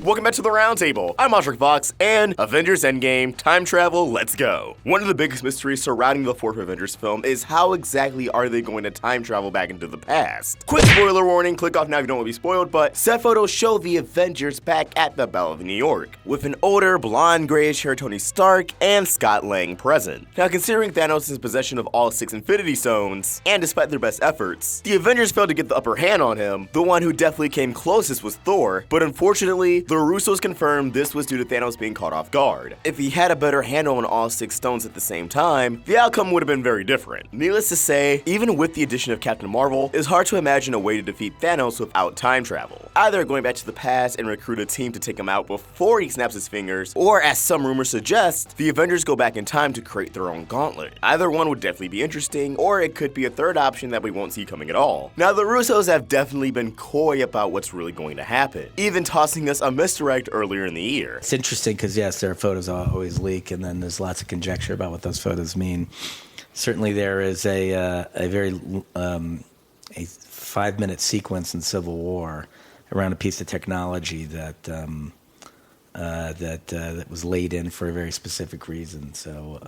everyone, welcome back to the Roundtable. I'm AwestruckVox, and Avengers Endgame, time travel, let's go. One of the biggest mysteries surrounding the fourth Avengers film is how exactly are they going to time travel back into the past? Quick spoiler warning, click off now if you don't want to be spoiled, but set photos show the Avengers back at the Battle of New York, with an older, blonde, grayish-haired Tony Stark and Scott Lang present. Now, considering Thanos' possession of all 6 Infinity Stones, and despite their best efforts, the Avengers failed to get the upper hand on him. The one who definitely came closest was Thor, but unfortunately, the Russos confirmed this was due to Thanos being caught off guard. If he had a better handle on all 6 stones at the same time, the outcome would have been very different. Needless to say, even with the addition of Captain Marvel, it's hard to imagine a way to defeat Thanos without time travel. Either going back to the past and recruit a team to take him out before he snaps his fingers, or as some rumors suggest, the Avengers go back in time to create their own gauntlet. Either one would definitely be interesting, or it could be a third option that we won't see coming at all. Now, the Russos have definitely been coy about what's really going to happen, even tossing us a misdirect earlier in the year. It's interesting because, yes, their photos always leak, and then there's lots of conjecture about what those photos mean. Certainly there is a very 5-minute sequence in Civil War around a piece of technology that was laid in for a very specific reason. So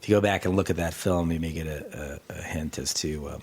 if you go back and look at that film, you may get a hint as to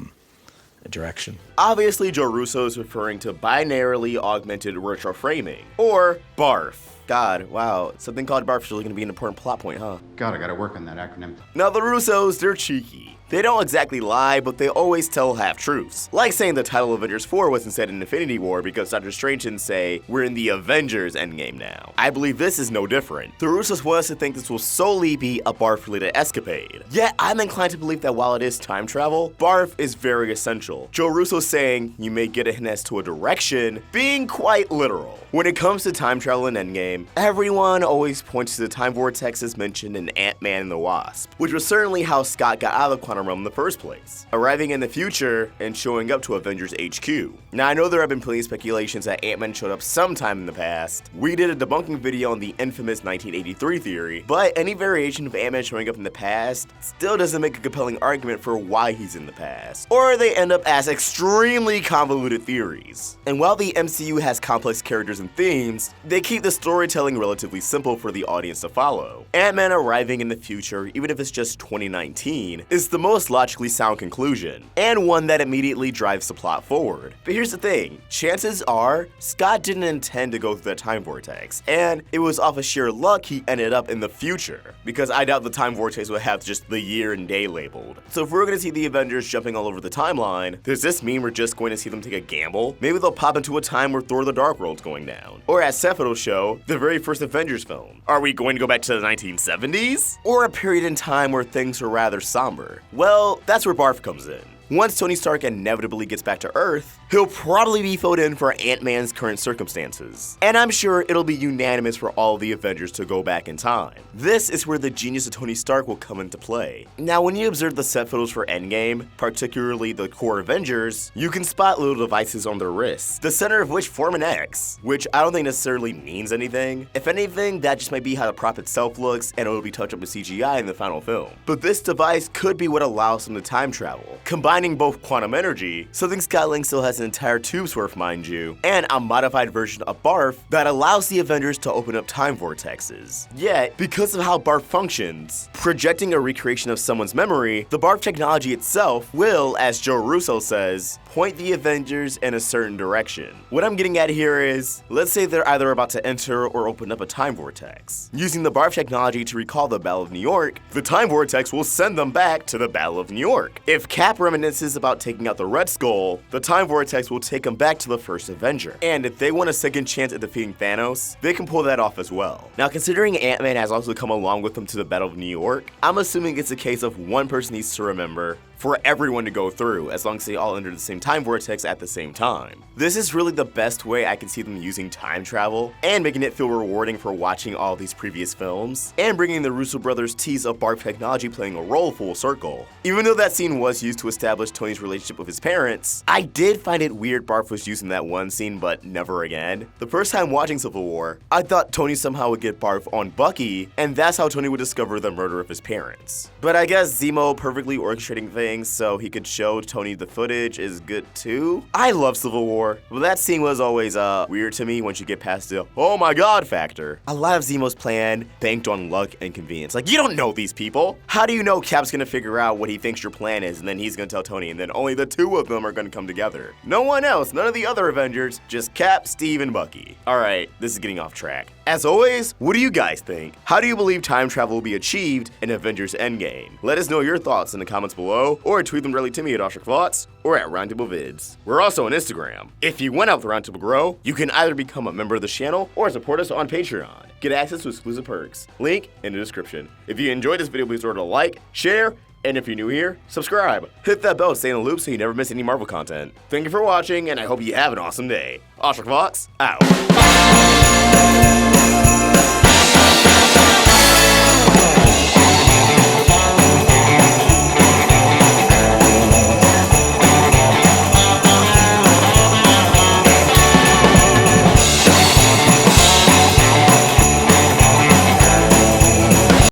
a direction. Obviously, Joe Russo is referring to binarily augmented retro framing, or BARF. God, wow, something called BARF is really going to be an important plot point, huh? God, I gotta work on that acronym. Now, the Russos, they're cheeky. They don't exactly lie, but they always tell half-truths. Like saying the title Avengers 4 wasn't set in Infinity War because Doctor Strange didn't say, we're in the Avengers Endgame now. I believe this is no different. The Russos want us to think this will solely be a BARF-related escapade. Yet, I'm inclined to believe that while it is time travel, BARF is very essential. Joe Russo saying, you may get a hint as to a direction, being quite literal. When it comes to time travel in Endgame, everyone always points to the time vortexes mentioned in Ant-Man and the Wasp, which was certainly how Scott got out of Quantum Realm in the first place, arriving in the future and showing up to Avengers HQ. Now, I know there have been plenty of speculations that Ant-Man showed up sometime in the past. We did a debunking video on the infamous 1983 theory, but any variation of Ant-Man showing up in the past still doesn't make a compelling argument for why he's in the past, or they end up as extremely convoluted theories. And while the MCU has complex characters and themes, they keep the storytelling relatively simple for the audience to follow. Ant-Man arriving in the future, even if it's just 2019, is the most logically sound conclusion, and one that immediately drives the plot forward. But here's the thing, chances are, Scott didn't intend to go through the time vortex, and it was off of sheer luck he ended up in the future, because I doubt the time vortex would have just the year and day labeled. So if we're gonna see the Avengers jumping all over the timeline, does this mean we're just going to see them take a gamble? Maybe they'll pop into a time where Thor the Dark World's going down. Or as Seth will show, the very first Avengers film. Are we going to go back to the 1970s? Or a period in time where things are rather somber? Well, that's where BARF comes in. Once Tony Stark inevitably gets back to Earth, he'll probably be filled in for Ant-Man's current circumstances. And I'm sure it'll be unanimous for all the Avengers to go back in time. This is where the genius of Tony Stark will come into play. Now, when you observe the set photos for Endgame, particularly the core Avengers, you can spot little devices on their wrists, the center of which form an X, which I don't think necessarily means anything. If anything, that just might be how the prop itself looks, and it'll be touched up with CGI in the final film. But this device could be what allows them to time travel, combining both quantum energy, something Scott Lang still has an entire tube's worth, mind you, and a modified version of BARF that allows the Avengers to open up time vortexes. Yet, because of how BARF functions, projecting a recreation of someone's memory, the BARF technology itself will, as Joe Russo says, point the Avengers in a certain direction. What I'm getting at here is, let's say they're either about to enter or open up a time vortex. Using the BARF technology to recall the Battle of New York, the time vortex will send them back to the Battle of New York. If Cap reminisces about taking out the Red Skull, the time vortex will take them back to the first Avenger. And if they want a second chance at defeating Thanos, they can pull that off as well. Now, considering Ant-Man has also come along with them to the Battle of New York, I'm assuming it's a case of one person needs to remember for everyone to go through, as long as they all enter the same time vortex at the same time. This is really the best way I can see them using time travel, and making it feel rewarding for watching all these previous films, and bringing the Russo brothers' tease of BARF technology playing a role full circle. Even though that scene was used to establish Tony's relationship with his parents, I did find it weird BARF was used in that one scene, but never again. The first time watching Civil War, I thought Tony somehow would get BARF on Bucky, and that's how Tony would discover the murder of his parents. But I guess Zemo perfectly orchestrating things things so he could show Tony the footage is good too. I love Civil War, but that scene was always weird to me once you get past the oh my god factor. A lot of Zemo's plan banked on luck and convenience. Like, you don't know these people. How do you know Cap's gonna figure out what he thinks your plan is and then he's gonna tell Tony and then only the two of them are gonna come together? No one else, none of the other Avengers, just Cap, Steve, and Bucky. Alright, this is getting off track. As always, what do you guys think? How do you believe time travel will be achieved in Avengers Endgame? Let us know your thoughts in the comments below, or tweet them directly to me at AwestruckVox or at Roundtable Vids. We're also on Instagram. If you want to help the Roundtable grow, you can either become a member of the channel or support us on Patreon. Get access to exclusive perks. Link in the description. If you enjoyed this video, please remember to like, share, and if you're new here, subscribe. Hit that bell to stay in the loop so you never miss any Marvel content. Thank you for watching, and I hope you have an awesome day. AwestruckVox, out.